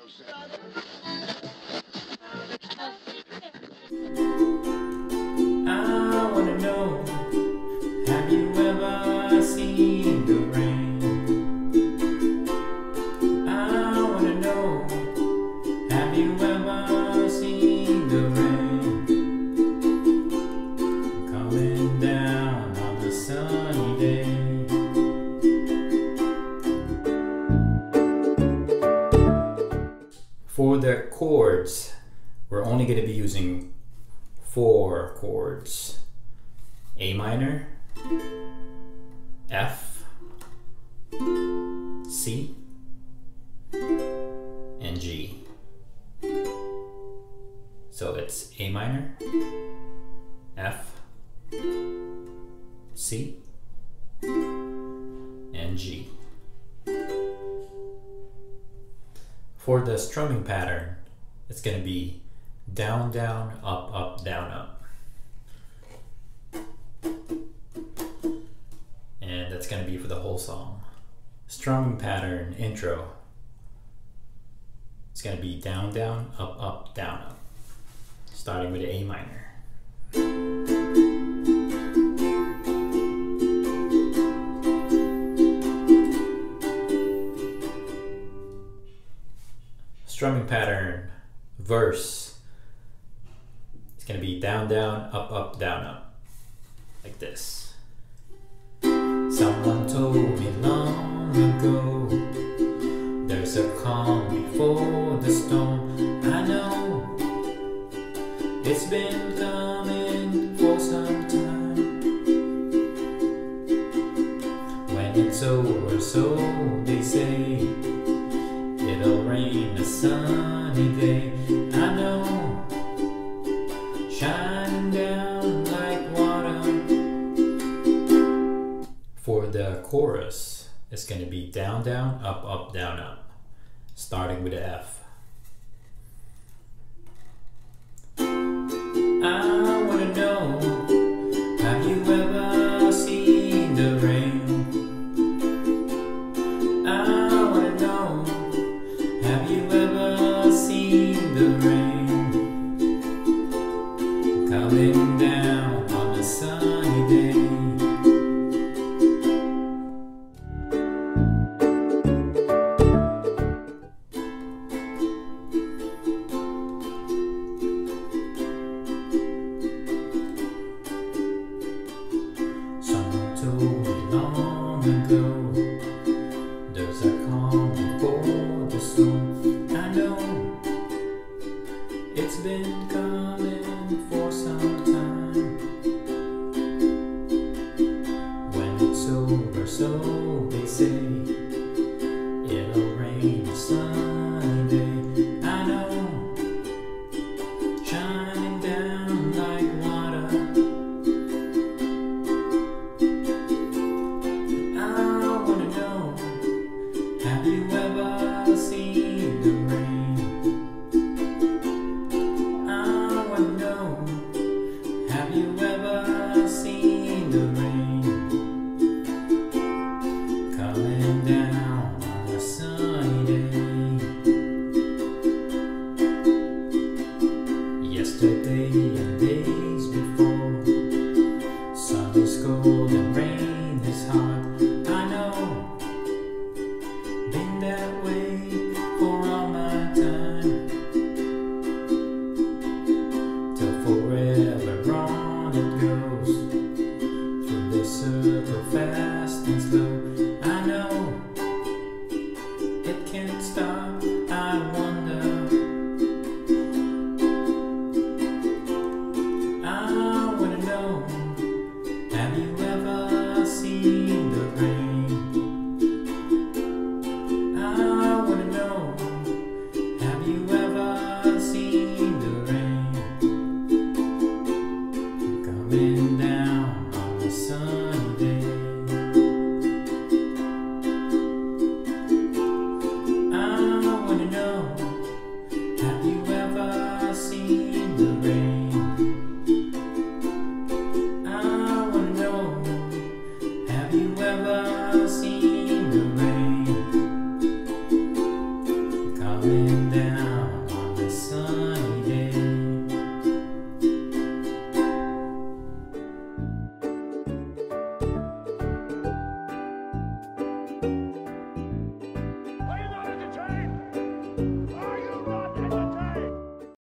I wanna know, have you ever seen the rain? I wanna know, have you ever seen the rain coming down on a sunny day? For the chords, we're only going to be using 4 chords: A minor, F, C, and G. So it's A minor, F, C, and G. For the strumming pattern, it's going to be down, down, up, up, down, up. And that's going to be for the whole song. Strumming pattern intro, it's going to be down, down, up, up, down, up. Starting with A minor. Strumming pattern verse, it's going to be down, down, up, up, down, up, like this. Someone told me long ago, there's a calm before the storm. I know it's been coming for some time. When it's over, so they say, it'll rain a sunny day. I know, shining down like water. For the chorus, it's going to be down, down, up, up, down, up, starting with the F. I want to know, have you ever seen the rain? I want to know, have you ever seen the rain coming down on a sunny day? Someone told me long ago, there's a calm before the storm. down.